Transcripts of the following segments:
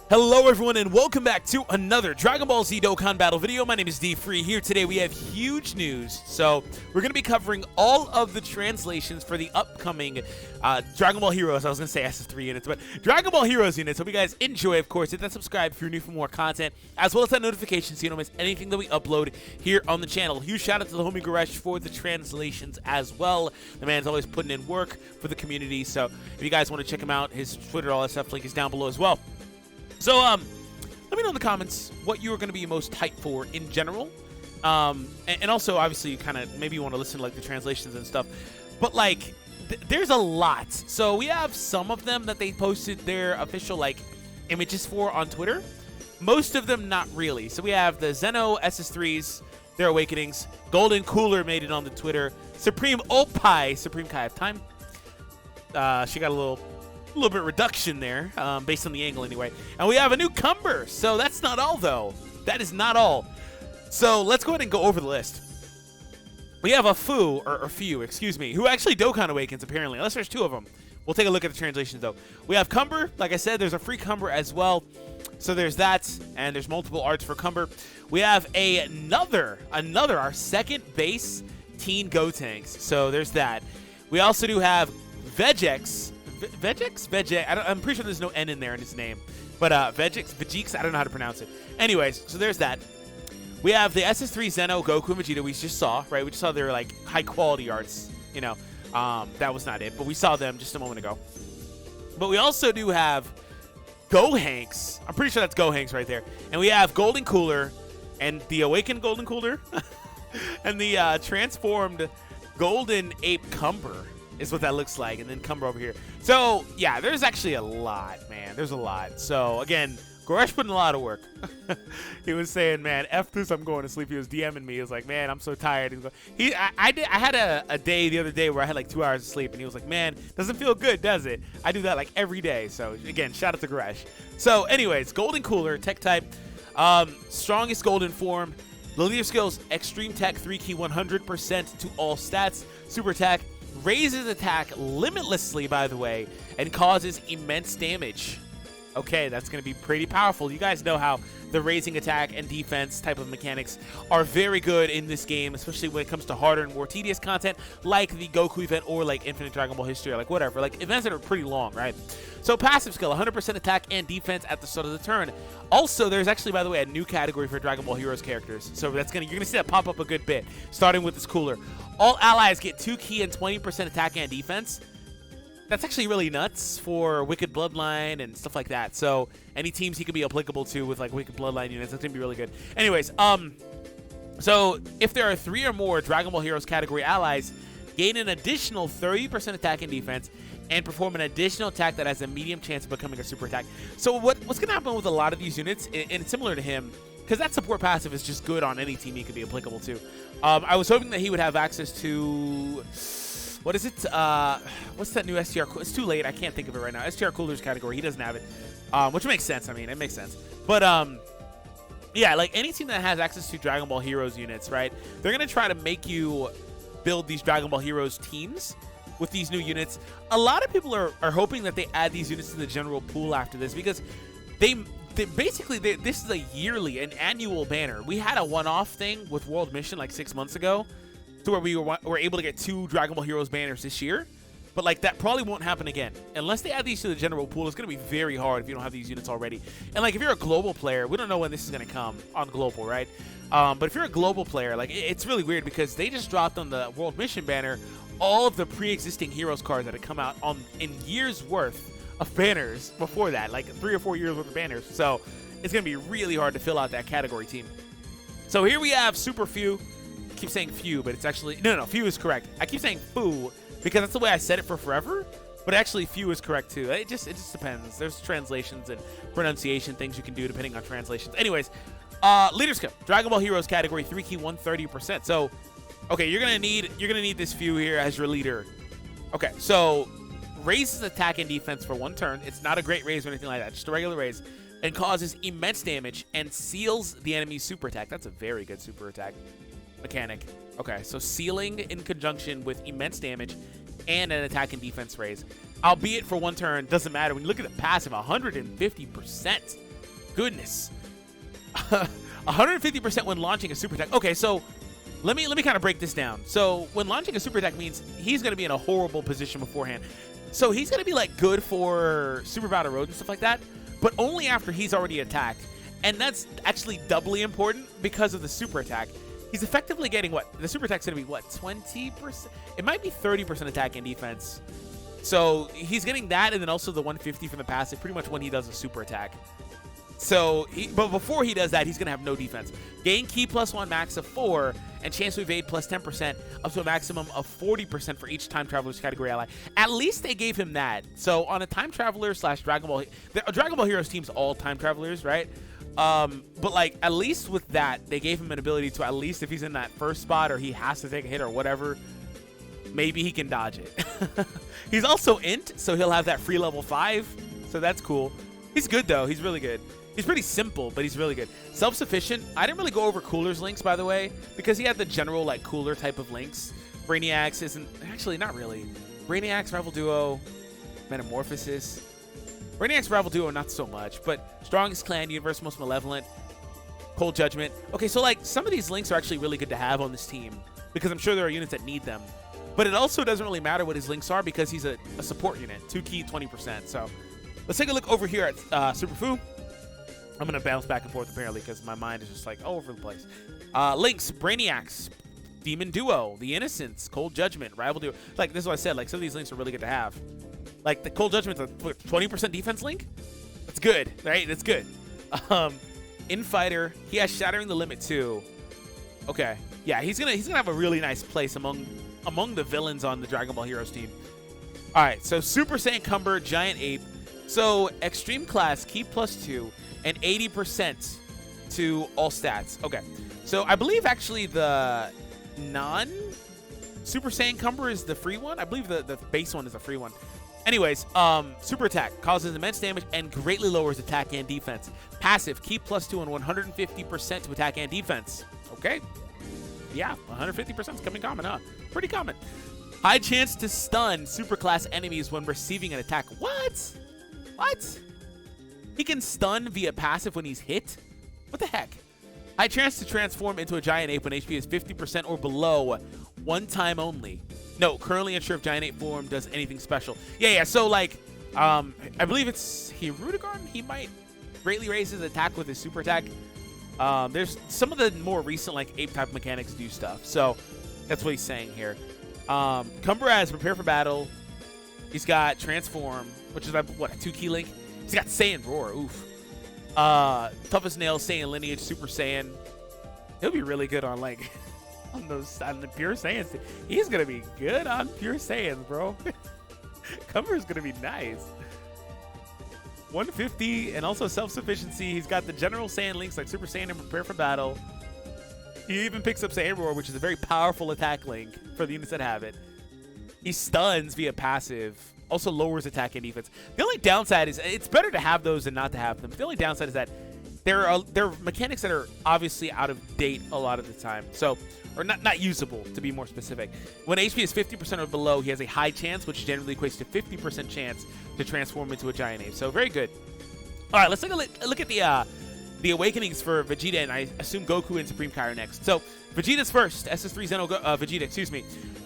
Hello everyone and welcome back to another Dragon Ball Z Dokkan battle video. My name is D-Free. Here today we have huge news. So we're going to be covering all of the translations for the upcoming Dragon Ball Heroes. I was going to say SS3 units, but Dragon Ball Heroes units. Hope you guys enjoy, of course. Hit that subscribe if you're new for more content, as well as that notification so you don't miss anything that we upload here on the channel. Huge shout out to the homie Goresh for the translations as well. The man's always putting in work for the community. So if you guys want to check him out, his Twitter, all that stuff, link is down below as well. So, let me know in the comments what you are going to be most hyped for in general. And also, obviously, kind of, maybe you want to listen to, like, the translations and stuff. But, like, there's a lot. So, we have some of them that they posted their official, like, images for on Twitter. Most of them, not really. So, we have the XENO SS3s, their awakenings. Golden Cooler made it on the Twitter. Supreme Opie, Supreme Kai of Time. She got a little bit reduction there, based on the angle anyway. And we have a new CUMBER. So that's not all, though. That is not all. So let's go ahead and go over the list. We have a few, excuse me, who actually Dokkan awakens, apparently, unless there's two of them. We'll take a look at the translations, though. We have CUMBER. Like I said, there's a free CUMBER as well. So there's that, and there's multiple arts for CUMBER. We have another, our second base teen GOTENKS. So there's that. We also do have VEGEKS. VEGEKS? I'm pretty sure there's no N in there in his name. But VEGEKS, I don't know how to pronounce it. Anyways, so there's that. We have the SS3 XENO, Goku, and Vegeta we just saw, right? We just saw their, like, high-quality arts, you know. That was not it, but we saw them just a moment ago. But we also do have Gohanks. I'm pretty sure that's Gohanks right there. And we have Golden Cooler and the Awakened Golden Cooler and the transformed Golden Ape CUMBER. Is what that looks like, and then CUMBER over here. So, yeah, there's actually a lot, man. There's a lot. So, again, Goresh put in a lot of work. He was saying, man, F this, I'm going to sleep. He was DMing me. He was like, man, I'm so tired. I had a day the other day where I had like 2 hours of sleep, and he was like, man, doesn't feel good, does it? I do that like every day. So, again, shout out to Goresh. So, anyways, Golden Cooler, tech type, strongest golden form, the leader skills, extreme tech, 3 key, 100% to all stats, super attack, raises attack limitlessly, by the way, and causes immense damage. Okay, that's going to be pretty powerful. You guys know how the raising attack and defense type of mechanics are very good in this game, especially when it comes to harder and more tedious content like the Goku event or like Infinite Dragon Ball History or like whatever, like events that are pretty long, right? So passive skill, 100% attack and defense at the start of the turn. Also, there's actually, by the way, a new category for Dragon Ball Heroes characters. So you're gonna see that pop up a good bit, starting with this cooler. All allies get 2 key and 20% attack and defense. That's actually really nuts for Wicked Bloodline and stuff like that. So any teams he could be applicable to with like Wicked Bloodline units, that's gonna be really good. Anyways, so if there are 3 or more Dragon Ball Heroes category allies, gain an additional 30% attack and defense, and perform an additional attack that has a medium chance of becoming a super attack. So what's going to happen with a lot of these units, and similar to him, because that support passive is just good on any team he could be applicable to. I was hoping that he would have access to, what is it? What's that new STR? It's too late. I can't think of it right now. STR Coolers category. He doesn't have it, which makes sense. I mean, it makes sense. But yeah, like any team that has access to Dragon Ball Heroes units, right? They're going to try to make you build these Dragon Ball Heroes teams with these new units. A lot of people are hoping that they add these units to the general pool after this, because basically this is an annual banner. We had a one-off thing with World Mission like 6 months ago to where we were able to get 2 Dragon Ball Heroes banners this year, but like that probably won't happen again unless they add these to the general pool. It's going to be very hard if you don't have these units already. And like if you're a global player, we don't know when this is going to come on global, right? But if you're a global player, like it's really weird because they just dropped on the World Mission banner all of the pre-existing Heroes cards that had come out in years worth of banners before that, like 3 or 4 years worth of banners. So it's going to be really hard to fill out that category team. So here we have Super Few. I keep saying Few, but it's actually, no, Few is correct. I keep saying Foo because that's the way I said it for forever, but actually Few is correct too. It just depends. There's translations and pronunciation things you can do depending on translations. Anyways, leader skill, Dragon Ball Heroes category, 3 key, 130%. So okay, you're gonna need this Few here as your leader. Okay, so raises attack and defense for 1 turn. It's not a great raise or anything like that, just a regular raise, and causes immense damage and seals the enemy's super attack. That's a very good super attack mechanic. Okay, so sealing in conjunction with immense damage and an attack and defense raise, albeit for 1 turn, doesn't matter. When you look at the passive, 150%. goodness. 150% when launching a super attack. Okay, so let me kind of break this down. So when launching a super attack means he's going to be in a horrible position beforehand. So he's going to be like good for super battle road and stuff like that, but only after he's already attacked. And that's actually doubly important because of the super attack. He's effectively getting what? The super attack's going to be what? 20%? It might be 30% attack and defense. So he's getting that, and then also the 150 from the passive pretty much when he does a super attack. So, but before he does that, he's going to have no defense. Gain ki +1 max of 4, and chance to evade plus 10%, up to a maximum of 40% for each time traveler's category ally. At least they gave him that. So on a time traveler / Dragon Ball, Dragon Ball Heroes team's all time travelers, right? But like at least with that, they gave him an ability to, at least if he's in that first spot or he has to take a hit or whatever, maybe he can dodge it. He's also int, so he'll have that free level 5. So that's cool. He's good though. He's really good. He's pretty simple, but he's really good. Self-sufficient. I didn't really go over Cooler's links, by the way, because he had the general like Cooler type of links. Brainiacs isn't actually not really. Brainiacs, Rival Duo, Metamorphosis. Brainiacs, Rival Duo, not so much, but Strongest Clan, Universe Most Malevolent, Cold Judgment. Okay, so like some of these links are actually really good to have on this team because I'm sure there are units that need them. But it also doesn't really matter what his links are because he's a support unit, 2 ki, 20%. So let's take a look over here at Super Fu. I'm going to bounce back and forth apparently because my mind is just like all over the place. Links, Brainiacs, Demon Duo, The Innocents, Cold Judgment, Rival Duo. Like this is what I said, like some of these links are really good to have. Like the Cold Judgment's a 20% defense link. That's good, right? That's good. Infighter, he has Shattering the Limit too. Okay, yeah, he's gonna have a really nice place among the villains on the Dragon Ball Heroes team. All right, so Super Saiyan Cumber, Giant Ape. So Extreme Class, Ki +2, and 80% to all stats. Okay, so I believe actually the non-Super Saiyan Cumber is the free one. I believe the base one is a free one. Anyways, super attack causes immense damage and greatly lowers attack and defense. Passive, Ki +2 and 150% to attack and defense. Okay, yeah, 150% is coming common, huh? Pretty common. High chance to stun superclass enemies when receiving an attack. What? What? He can stun via passive when he's hit? What the heck? High chance to transform into a giant ape when HP is 50% or below, one time only. No, currently unsure if giant ape form does anything special. Yeah, so like, I believe it's Hirudegarn. He might greatly raise his attack with his super attack. There's some of the more recent like ape type mechanics do stuff. So that's what he's saying here. Cumber has Prepare for Battle. He's got Transform, which is what, a 2 ki link. He's got Saiyan Roar. Oof. Toughest Nails, Saiyan Lineage, Super Saiyan. He'll be really good on like on the Pure Saiyans. He's gonna be good on Pure Saiyans, bro. Cumber's gonna be nice. 150 and also self-sufficiency. He's got the general Saiyan links like Super Saiyan and Prepare for Battle. He even picks up Saiyan Roar, which is a very powerful attack link for the units that have it. He stuns via passive. Also lowers attack and defense. The only downside is it's better to have those than not to have them. The only downside is that there are mechanics that are obviously out of date a lot of the time. So, or not usable to be more specific. When HP is 50% or below, he has a high chance, which generally equates to 50% chance to transform into a giant ape. So very good. All right, let's take a look at the awakenings for Vegeta, and I assume Goku and Supreme Kai are next. So Vegeta's first, SS3 Xeno Vegeta, excuse me.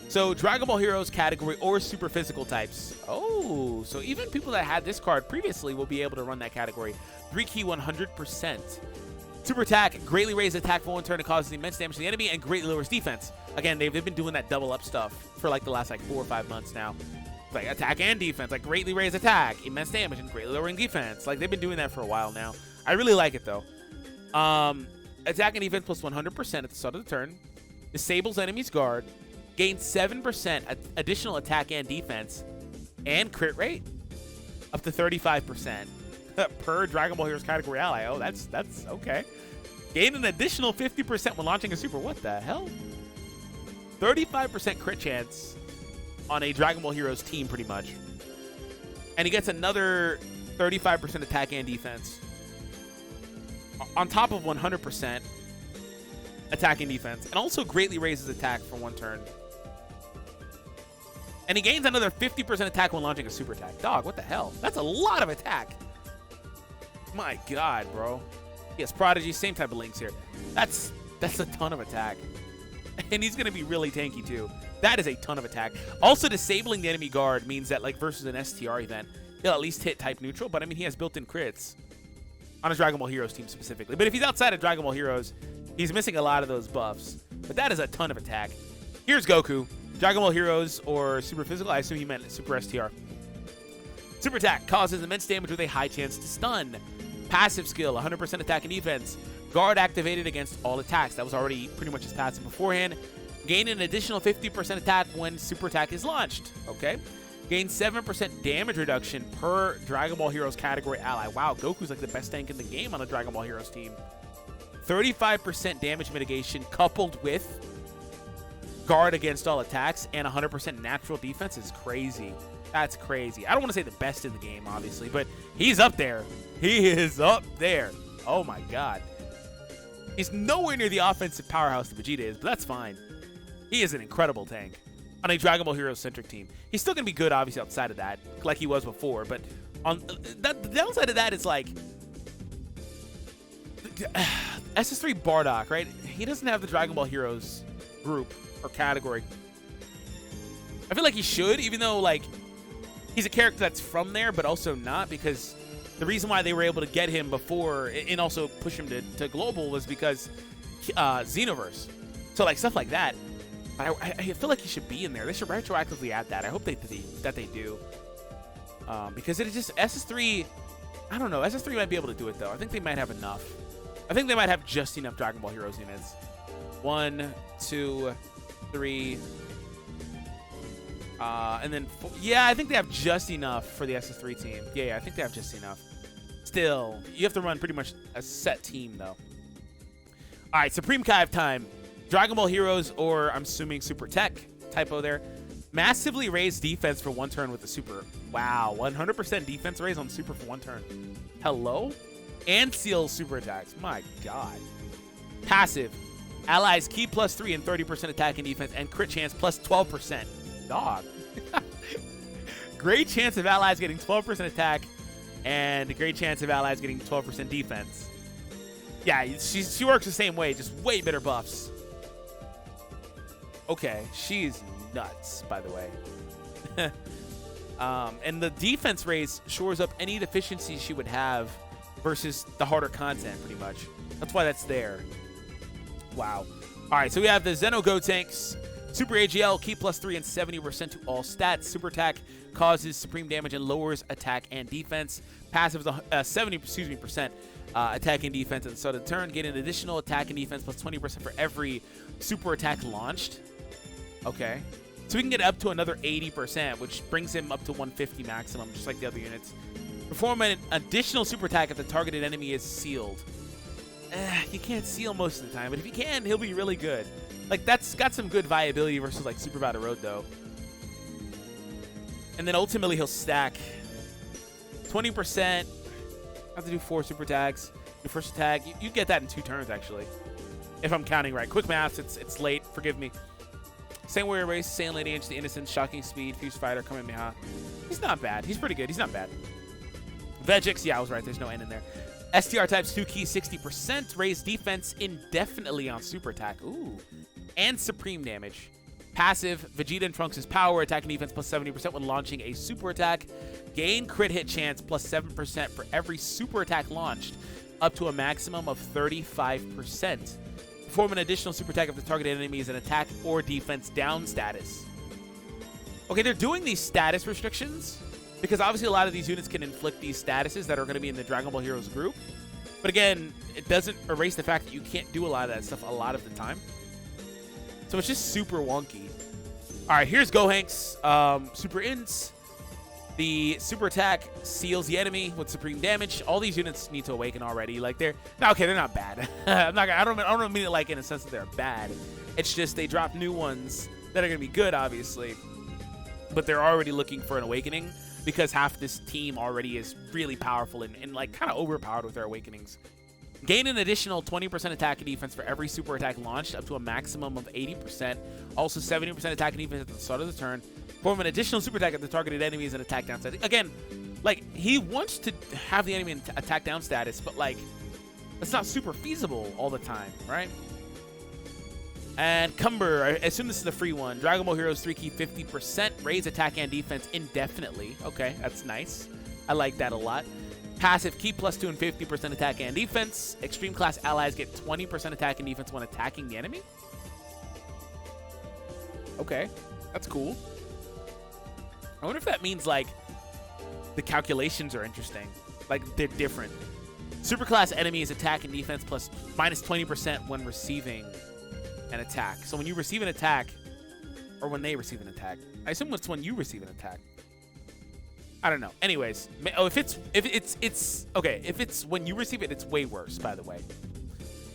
So Dragon Ball Heroes category or super physical types. Oh, so even people that had this card previously will be able to run that category. 3 ki 100%. Super attack, greatly raises attack for one turn and causes immense damage to the enemy and greatly lowers defense. Again, they've been doing that double up stuff for like the last like 4 or 5 months now. Like attack and defense, like greatly raise attack, immense damage, and greatly lowering defense. Like they've been doing that for a while now. I really like it though. Attack and defense plus 100% at the start of the turn. Disables enemy's guard. Gains 7% additional attack and defense. And crit rate up to 35% per Dragon Ball Heroes category ally. Oh, that's okay. Gain an additional 50% when launching a super. What the hell? 35% crit chance on a Dragon Ball Heroes team, pretty much. And he gets another 35% attack and defense on top of 100% attack and defense, and also greatly raises attack for one turn. And he gains another 50% attack when launching a super attack. Dog, what the hell? That's a lot of attack. My God, bro. Yes, Prodigy, same type of links here. That's a ton of attack. And he's going to be really tanky, too. That is a ton of attack. Also, disabling the enemy guard means that, like, versus an STR event, he'll at least hit type neutral. But, I mean, he has built-in crits on his Dragon Ball Heroes team specifically. But if he's outside of Dragon Ball Heroes, he's missing a lot of those buffs. But that is a ton of attack. Here's Goku. Dragon Ball Heroes or Super Physical. I assume he meant Super STR. Super attack causes immense damage with a high chance to stun. Passive skill, 100% attack and defense. Guard activated against all attacks. That was already pretty much his passive beforehand. Gain an additional 50% attack when super attack is launched. Okay. Gain 7% damage reduction per Dragon Ball Heroes category ally. Wow, Goku's like the best tank in the game on a Dragon Ball Heroes team. 35% damage mitigation coupled with guard against all attacks and 100% natural defense is crazy. That's crazy. I don't want to say the best in the game, obviously, but he's up there. He is up there. Oh, my God. He's nowhere near the offensive powerhouse that Vegeta is, but that's fine. He is an incredible tank on a Dragon Ball Heroes-centric team. He's still going to be good, obviously, outside of that, like he was before, but on that, the downside of that is, like, SS3 Bardock, right? He doesn't have the Dragon Ball Heroes group or category. I feel like he should, even though, like, he's a character that's from there, but also not, because the reason why they were able to get him before and also push him to global was because Xenoverse. So, like, stuff like that. I feel like he should be in there. They should retroactively add that. I hope that they do. Because it just, SS3, I don't know. SS3 might be able to do it, though. I think they might have enough. I think they might have just enough Dragon Ball Heroes units. 1, 2, 3... and then, yeah, I think they have just enough for the SS3 team. Yeah, I think they have just enough. Still, you have to run pretty much a set team, though. All right, Supreme Kaiv time. Dragon Ball Heroes, or I'm assuming Super Tech. Typo there. Massively raised defense for 1 turn with the Super. Wow, 100% defense raise on Super for 1 turn. Hello? And seals super attacks. My God. Passive. Allies key +3 and 30% attack and defense, and crit chance +12%. Dog. Great chance of allies getting 12% attack and a great chance of allies getting 12% defense. Yeah, she works the same way, just way better buffs. Okay, she's nuts, by the way. And the defense raise shores up any deficiencies she would have versus the harder content, pretty much. That's why that's there. Wow. All right, so we have the XENO GOTENKS. Super AGL, key +3 and 70% to all stats. Super attack causes supreme damage and lowers attack and defense. Passive is 70% attack and defense at the start of the turn. Get an additional attack and defense +20% for every super attack launched. Okay. So we can get up to another 80%, which brings him up to 150 maximum, just like the other units. Perform an additional super attack if the targeted enemy is sealed. You can't seal most of the time, but if you can, he'll be really good. Like, that's got some good viability versus, like, Super Battle Road, though. And then ultimately he'll stack 20%. I have to do 4 super attacks. Your first attack, you get that in 2 turns, actually. If I'm counting right. Quick maths, it's late. Forgive me. Same warrior race, Saiyan Lady, Ancient Innocence, Shocking Speed, Fuse Fighter, Kamehameha. He's not bad. He's pretty good. He's not bad. VEGEKS, yeah, I was right. There's no N in there. STR types 2 key, 60%. Raise defense indefinitely on super attack. Ooh. And supreme damage. Passive, Vegeta and Trunks' power, attack and defense +70% when launching a super attack. Gain crit hit chance +7% for every super attack launched, up to a maximum of 35%. Perform an additional super attack if the targeted enemy is an attack or defense down status. Okay, they're doing these status restrictions because obviously a lot of these units can inflict these statuses that are going to be in the Dragon Ball Heroes group. But again, it doesn't erase the fact that you can't do a lot of that stuff a lot of the time. So it's just super wonky. All right, here's Gohanks. Super Ints. The super attack seals the enemy with supreme damage. All these units need to awaken already. Like they're not bad. I don't mean it like in a sense that they're bad. It's just they drop new ones that are gonna be good, obviously. But they're already looking for an awakening because half this team already is really powerful and like kind of overpowered with their awakenings. Gain an additional 20% attack and defense for every super attack launched, up to a maximum of 80%. Also 70% attack and defense at the start of the turn. Perform an additional super attack at the targeted enemy as an attack downside. Again, Like, he wants to have the enemy attack down status, but like, it's not super feasible all the time, right? And CUMBER, I assume this is the free one. Dragon Ball Heroes 3 key 50%, raise attack and defense indefinitely. Okay, that's nice. I like that a lot. Passive key +2 and 50% attack and defense. Extreme class allies get 20% attack and defense when attacking the enemy. Okay, that's cool. I wonder if that means like the calculations are interesting. Like they're different. Superclass enemies attack and defense -20% when receiving an attack. So when you receive an attack, or when they receive an attack, I assume it's when you receive an attack. I don't know. Anyways, oh, if it's when you receive it, it's way worse. By the way,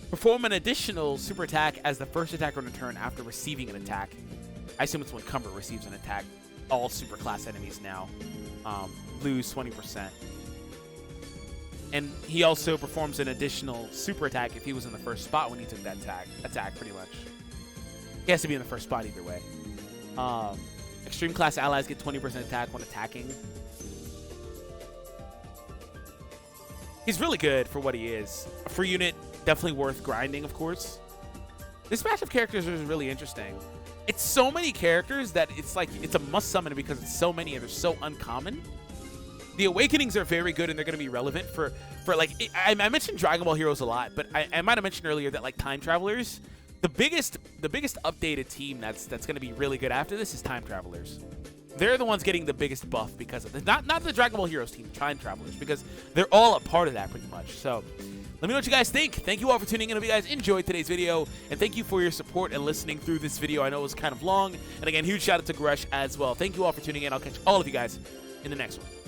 perform an additional super attack as the first attack on a turn after receiving an attack. I assume it's when CUMBER receives an attack. All superclass enemies now lose 20%. And he also performs an additional super attack if he was in the first spot when he took that attack, pretty much. He has to be in the first spot either way. Extreme class allies get 20% attack when attacking. He's really good for what he is. A free unit, definitely worth grinding, of course. This match of characters is really interesting. It's so many characters that it's like it's a must summon because it's so many and they're so uncommon. The Awakenings are very good and they're going to be relevant for like, I mentioned Dragon Ball Heroes a lot, but I might have mentioned earlier that like Time Travelers, the biggest updated team that's going to be really good after this is Time Travelers. They're the ones getting the biggest buff because of this. Not the Dragon Ball Heroes team, Time Travelers, because they're all a part of that pretty much. So let me know what you guys think. Thank you all for tuning in. If you guys enjoyed today's video, and thank you for your support and listening through this video. I know it was kind of long, and again, huge shout out to Gresh as well. Thank you all for tuning in. I'll catch all of you guys in the next one.